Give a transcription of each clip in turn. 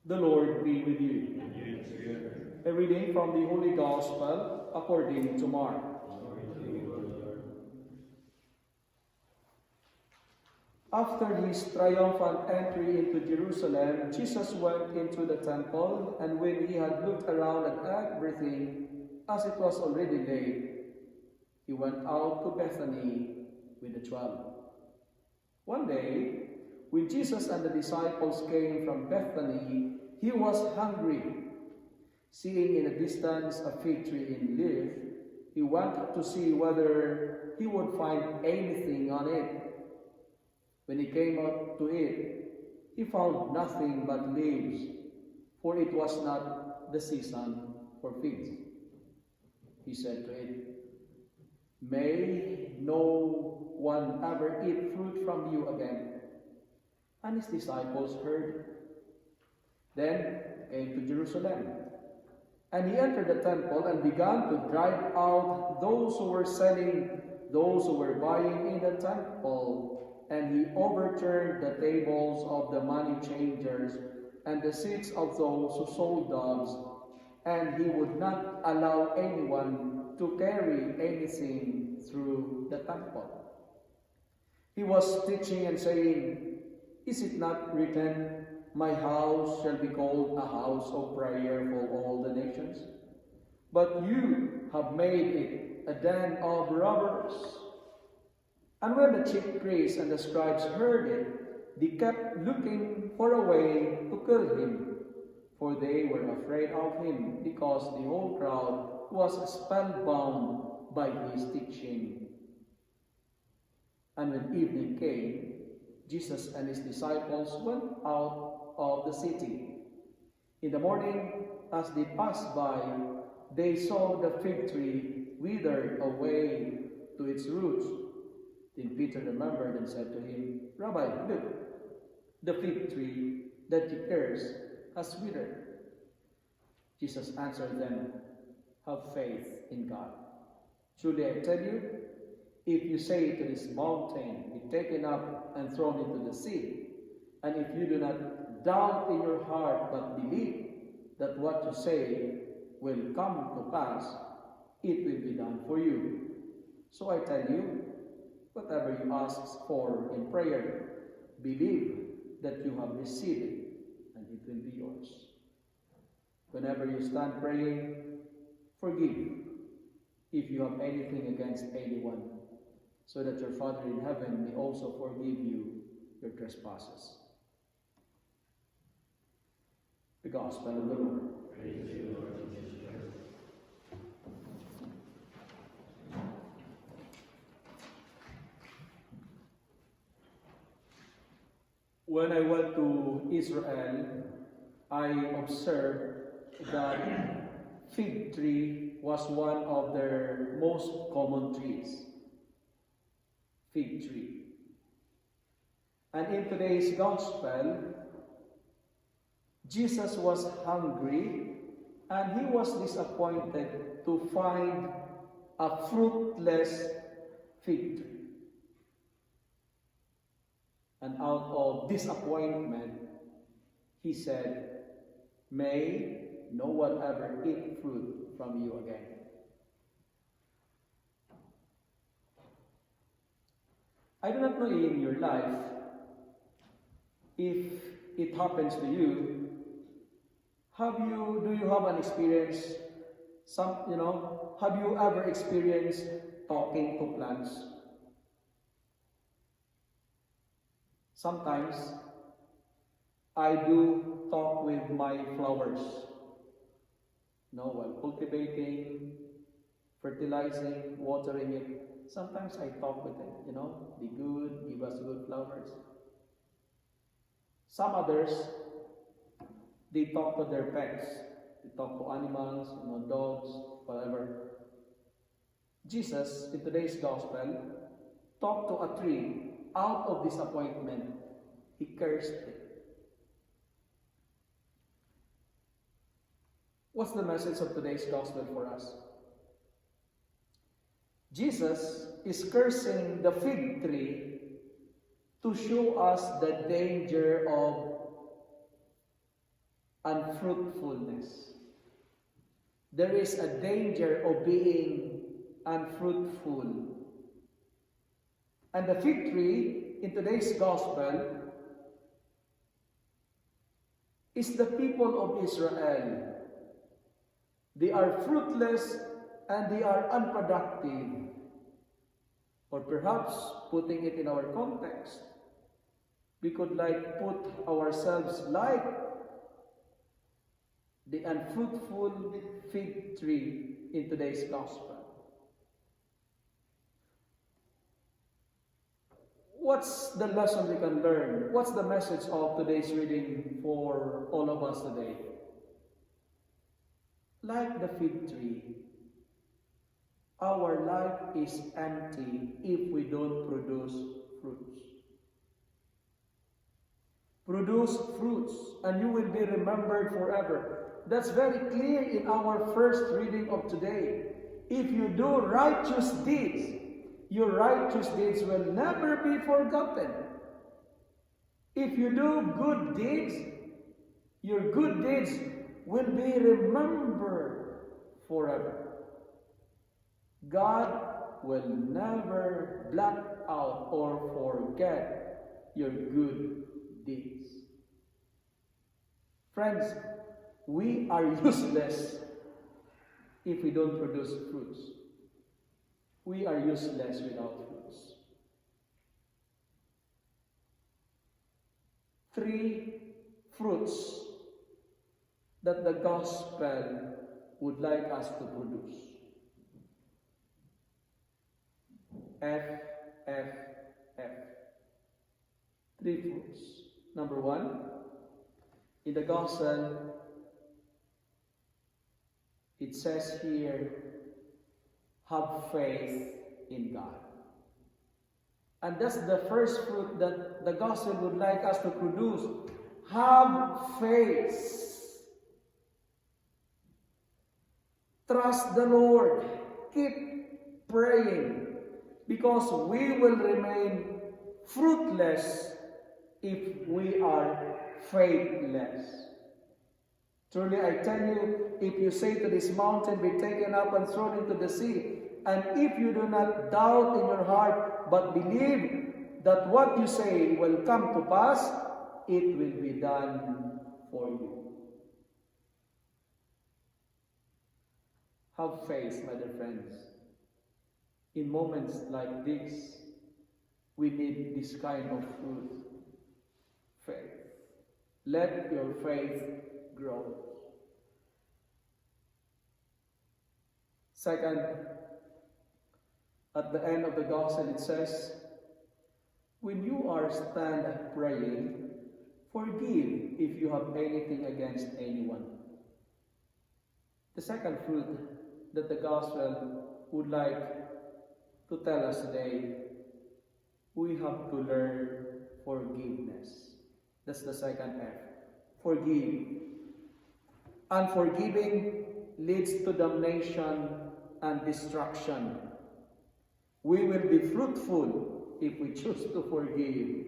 The Lord be with you. A reading from the Holy Gospel according to Mark. After his triumphant entry into Jerusalem, Jesus went into the temple, and when he had looked around at everything, as it was already late, he went out to Bethany with the 12. One day, when Jesus and the disciples came from Bethany, he was hungry. Seeing in a distance a fig tree in leaf, he went to see whether he would find anything on it. When he came up to it, he found nothing but leaves, for it was not the season for figs. He said to it, "May no one ever eat fruit from you again." And his disciples heard. Then came to Jerusalem, and he entered the temple and began to drive out those who were selling, those who were buying in the temple. And he overturned the tables of the money changers and the seats of those who sold doves, and he would not allow anyone to carry anything through the temple. He was teaching and saying, "Is it not written, 'My house shall be called a house of prayer for all the nations'? But you have made it a den of robbers." And when the chief priests and the scribes heard it, they kept looking for a way to kill him, for they were afraid of him, because the whole crowd was spellbound by his teaching. And when evening came, Jesus and his disciples went out of the city. In the morning, as they passed by, they saw the fig tree withered away to its roots. Then Peter remembered and said to him, "Rabbi, look, the fig tree that you cursed has withered." Jesus answered them, "Have faith in God. Truly I tell you, if you say to this mountain, 'Be taken up and thrown into the sea,' and if you do not doubt in your heart but believe that what you say will come to pass, it will be done for you. So I tell you, whatever you ask for in prayer, believe that you have received it, and it will be yours. Whenever you stand praying, forgive if you have anything against anyone, so that your Father in heaven may also forgive you your trespasses." The Gospel of the Lord. Praise to you, Lord Jesus Christ. When I went to Israel, I observed that fig tree was one of their most common trees. Fig tree. And in today's Gospel, Jesus was hungry and he was disappointed to find a fruitless fig tree. And out of disappointment, he said, "May no one ever eat fruit from you again." I do not know in your life if it happens to you. Do you have an experience? Have you ever experienced talking to plants? Sometimes I do talk with my flowers. While cultivating, fertilizing, watering it, sometimes I talk with them. Be good, give us good flowers. Some others, they talk to their pets. They talk to animals, dogs, whatever. Jesus, in today's Gospel, talked to a tree. Out of disappointment, he cursed it. What's the message of today's Gospel for us? Jesus is cursing the fig tree to show us the danger of unfruitfulness. There is a danger of being unfruitful. And the fig tree in today's gospel is the people of Israel. They are fruitless and they are unproductive. Or perhaps, putting it in our context, we could put ourselves like the unfruitful fig tree in today's gospel. What's the lesson we can learn? What's the message of today's reading for all of us today? Like the fig tree, our life is empty if we don't produce fruits. Produce fruits, and you will be remembered forever. That's very clear in our first reading of today. If you do righteous deeds, your righteous deeds will never be forgotten. If you do good deeds, your good deeds will be remembered forever. God will never blot out or forget your good deeds. Friends, we are useless if we don't produce fruits. We are useless without fruits. 3 fruits that the gospel would like us to produce. F, F, F. 3 fruits. Number 1, in the gospel, it says here, have faith in God. And that's the first fruit that the gospel would like us to produce. Have faith. Trust the Lord. Keep praying, because we will remain fruitless if we are faithless. Truly, I tell you, if you say to this mountain, be taken up and thrown into the sea, and if you do not doubt in your heart, but believe that what you say will come to pass, it will be done for you. Have faith, my dear friends. In moments like this, we need this kind of fruit. Faith. Let your faith grow. Second, at the end of the gospel it says, when you are stand praying, forgive if you have anything against anyone. The second fruit that the gospel would like to tell us today, we have to learn forgiveness. That's the second F. Forgive. Unforgiving leads to damnation and destruction. We will be fruitful if we choose to forgive.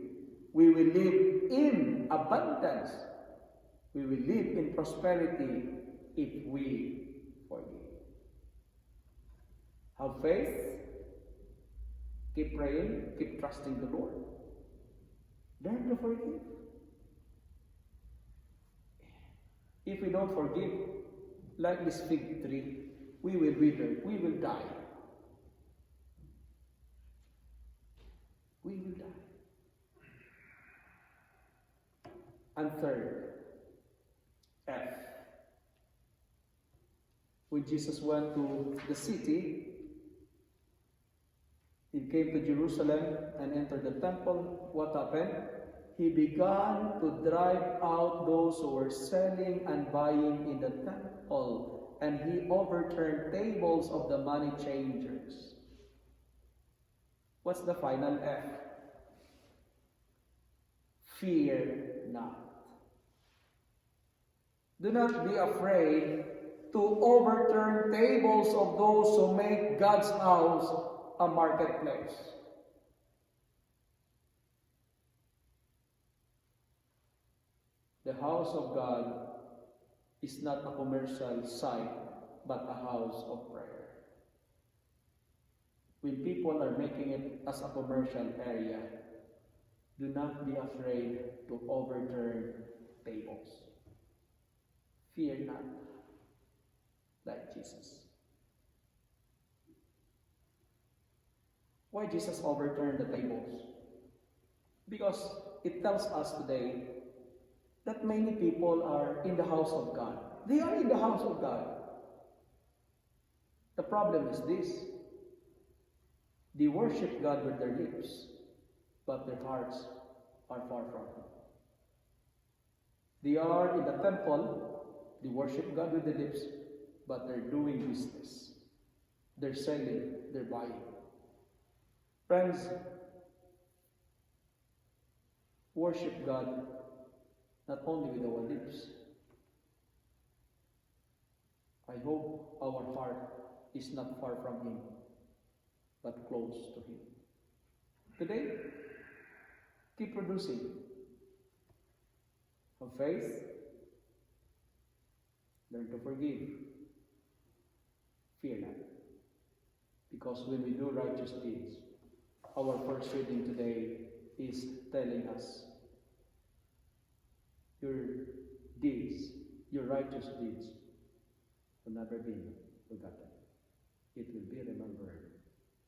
We will live in abundance. We will live in prosperity if we forgive. Have faith. Keep praying. Keep trusting the Lord. Learn to forgive. If we don't forgive, like this fig tree, we will wither, we will die. We will die. And third, F. When Jesus went to the city, he came to Jerusalem and entered the temple. What happened? He began to drive out those who were selling and buying in the temple, and he overturned tables of the money changers. What's the final F? Fear not. Do not be afraid to overturn tables of those who make God's house a marketplace. The house of God is not a commercial site, but a house of prayer. When people are making it as a commercial area, do not be afraid to overturn tables. Fear not, like Jesus. Why Jesus overturned the tables? Because it tells us today that many people are in the house of God. They are in the house of God. The problem is this: they worship God with their lips, but their hearts are far from Him. They are in the temple, they worship God with their lips, but they're doing business. They're selling, they're buying. Friends, worship God not only with our lips. I hope our heart is not far from Him, but close to Him. Today, keep producing. Have faith, learn to forgive, fear not. Because when we do righteous deeds, our first reading today is telling us your deeds, your righteous deeds, will never be forgotten. It will be remembered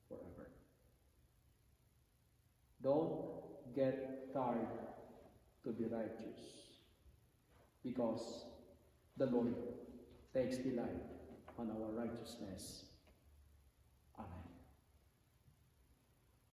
forever. Don't get tired to be righteous, because the Lord takes delight on our righteousness.